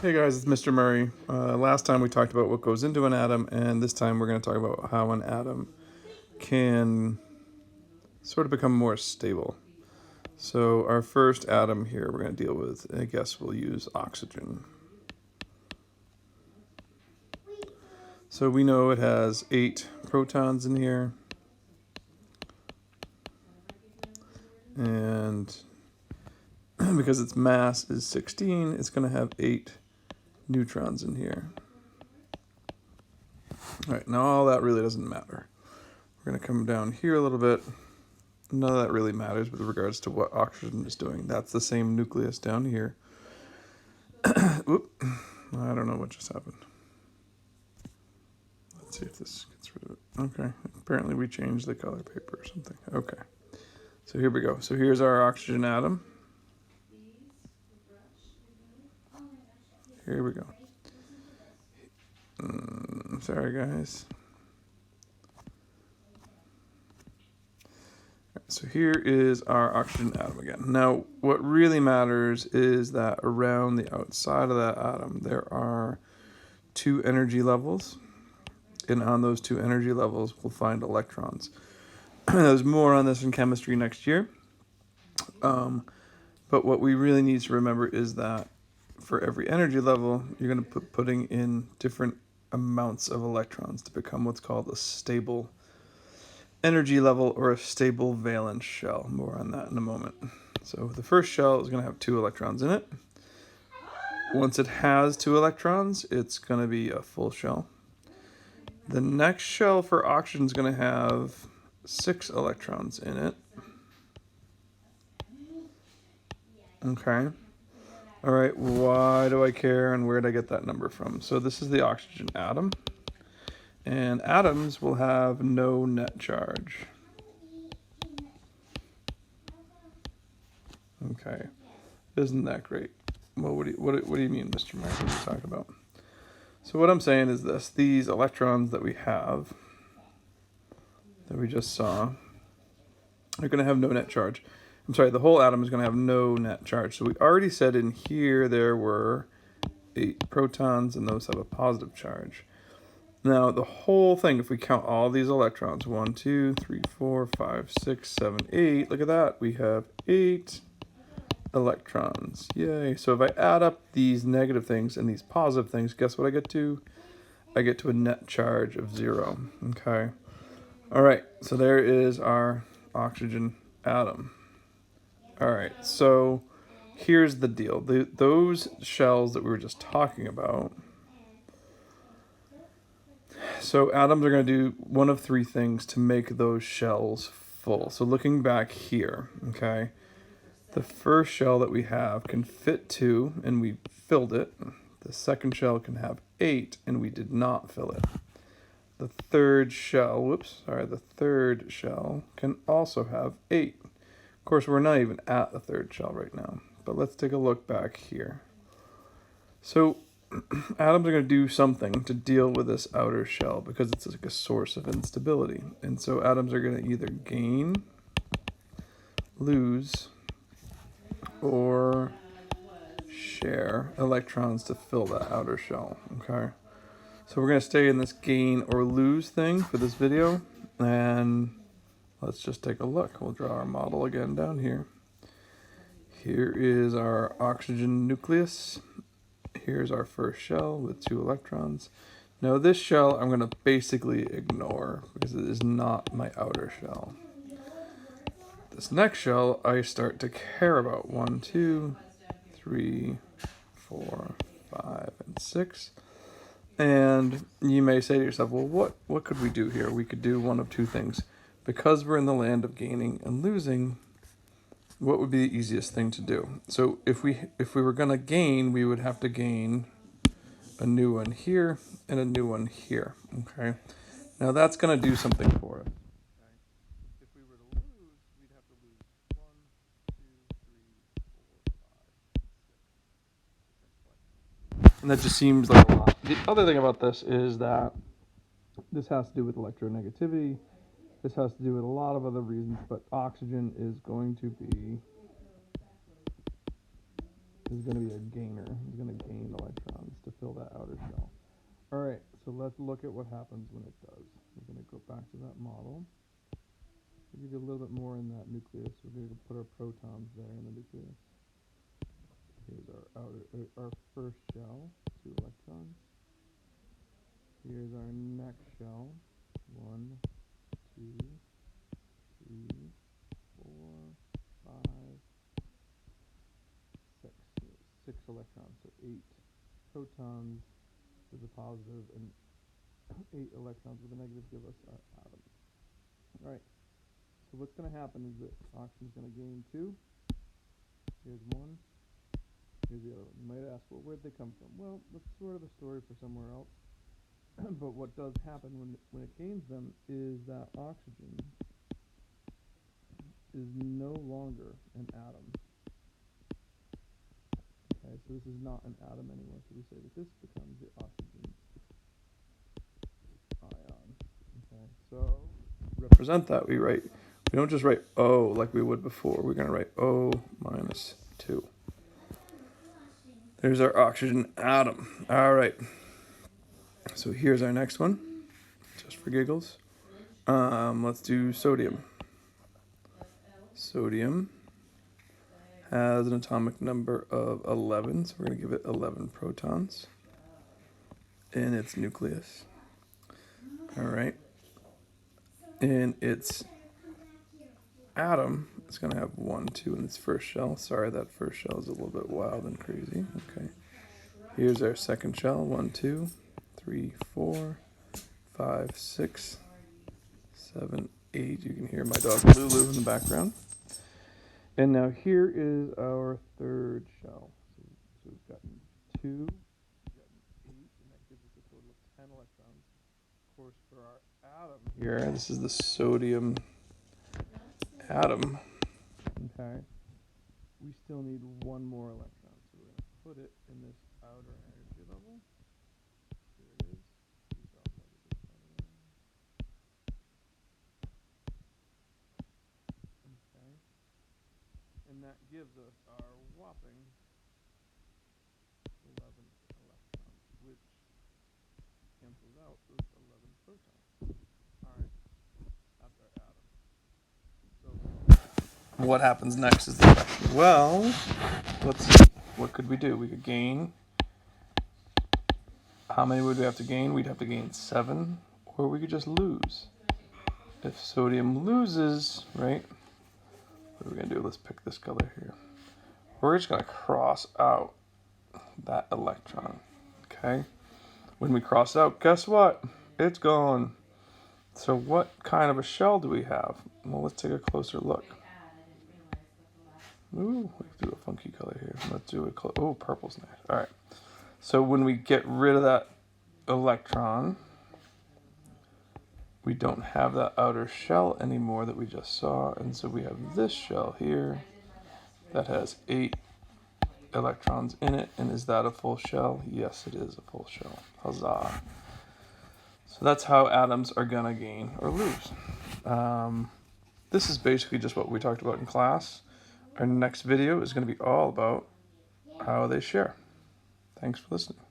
Hey guys, it's Mr. Murray. Last time we talked about what goes into an atom, and this time we're going to talk about how an atom can sort of become more stable. So, our first atom here we're going to deal with, I guess we'll use oxygen. So, we know it has 8 protons in here, and because its mass is 16, it's going to have 8 neutrons in here. Alright, now all that really doesn't matter. We're going to come down here a little bit. None of that really matters with regards to what oxygen is doing. That's the same nucleus down here. Oop. I don't know what just happened. Let's see if this gets rid of it. Okay. Apparently we changed the color paper or something. Okay. So here we go. So here's our oxygen atom. Here we go. Sorry, guys. So here is our oxygen atom again. Now, what really matters is that around the outside of that atom, there are 2 energy levels. And on those 2 energy levels, we'll find electrons. There's more on this in chemistry next year. But what we really need to remember is that for every energy level, you're going to putting in different amounts of electrons to become what's called a stable energy level or a stable valence shell. More on that in a moment. So the first shell is going to have 2 electrons in it. Once it has 2 electrons, it's going to be a full shell. The next shell for oxygen is going to have 6 electrons in it. Okay. All right, why do I care and where did I get that number from? So this is the oxygen atom. And atoms will have no net charge. Okay. Isn't that great? Well, what do you mean, Mr. Mark? What are you talking about? So what I'm saying is this. These electrons that we have, that we just saw, are going to have no net charge. I'm sorry, the whole atom is going to have no net charge. So we already said in here there were 8 protons, and those have a positive charge. Now, the whole thing, if we count all these electrons, 1, 2, 3, 4, 5, 6, 7, 8, look at that. We have 8 electrons. Yay. So if I add up these negative things and these positive things, guess what I get to? I get to a net charge of 0. Okay. All right. So there is our oxygen atom. All right. So here's the deal. Those shells that we were just talking about. So atoms are going to do one of 3 things to make those shells full. So looking back here, okay, the first shell that we have can fit 2, and we filled it. The second shell can have 8, and we did not fill it. The third shell, the third shell can also have 8. Of course, we're not even at the third shell right now, but let's take a look back here. So atoms are going to do something to deal with this outer shell because it's like a source of instability. And so atoms are going to either gain, lose, or share electrons to fill that outer shell. Okay. So we're going to stay in this gain or lose thing for this video. And let's just take a look. We'll draw our model again down here. Here is our oxygen nucleus. Here's our first shell with 2 electrons. Now this shell I'm going to basically ignore because it is not my outer shell. This next shell I start to care about. 1, 2, 3, 4, 5, and 6. And you may say to yourself, well, what could we do here? We could do one of 2 things. Because we're in the land of gaining and losing, what would be the easiest thing to do? So if we were going to gain, we would have to gain a new one here and a new one here. Okay. Now that's going to do something for it. If we were to lose, we'd have to lose 1, 2, 3, 4, 5, 6. And that just seems like a lot. The other thing about this is that this has to do with electronegativity. This has to do with a lot of other reasons, but oxygen is going to be is going to be a gainer. He's going to gain electrons to fill that outer shell. All right, so let's look at what happens when it does. We're going to go back to that model. We'll give you a little bit more in that nucleus. We're going to put our protons there in the nucleus. Here's our first shell, 2 electrons. Here's our next shell, 1, 2, 3, 4, 5, 6. 6 electrons, so 8 protons with a positive and 8 electrons with a negative give us our atom. All right, so what's going to happen is that oxygen's going to gain 2. Here's 1. Here's the other one. You might ask, well, where'd they come from? Well, that's sort of a story for somewhere else. But what does happen when it gains them is that oxygen is no longer an atom. Okay, so this is not an atom anymore. So we say that this becomes the oxygen ion. Okay, so to represent that, we don't just write O like we would before. We're going to write O minus 2. There's our oxygen atom. All right. So here's our next one, just for giggles. Let's do sodium. Sodium has an atomic number of 11, so we're going to give it 11 protons in its nucleus. All right. In its atom, it's going to have 1, 2 in its first shell. Sorry, that first shell is a little bit wild and crazy. Okay. Here's our second shell, 1, 2, 3, 4, 5, 6, 7, 8. You can hear my dog Lulu in the background. And now here is our third shell. So we've gotten 2, we've gotten 8, and that gives us a total of 10 electrons. Of course, for our atom here, this is the sodium atom. Okay. We still need 1 more electron. So we're going to put it in this outer energy level. Here it is. Okay. And that gives us our whopping 11 electrons, which cancels out those 11 protons. All right. That's our atom. So what happens next is the question. Well, let's see. What could we do? We could gain. How many would we have to gain? We'd have to gain 7, or we could just lose. If sodium loses, right? What are we going to do? Let's pick this color here. We're just going to cross out that electron, okay? When we cross out, guess what? It's gone. So what kind of a shell do we have? Well, let's take a closer look. Ooh, let's do a funky color here. Let's do oh, purple's nice. All right. So when we get rid of that electron, we don't have that outer shell anymore that we just saw, and so we have this shell here that has 8 electrons in it. And is that a full shell? Yes, it is a full shell. Huzzah. So that's how atoms are gonna gain or lose. This is basically just what we talked about in class. Our next video is going to be all about how they share. Thanks for listening.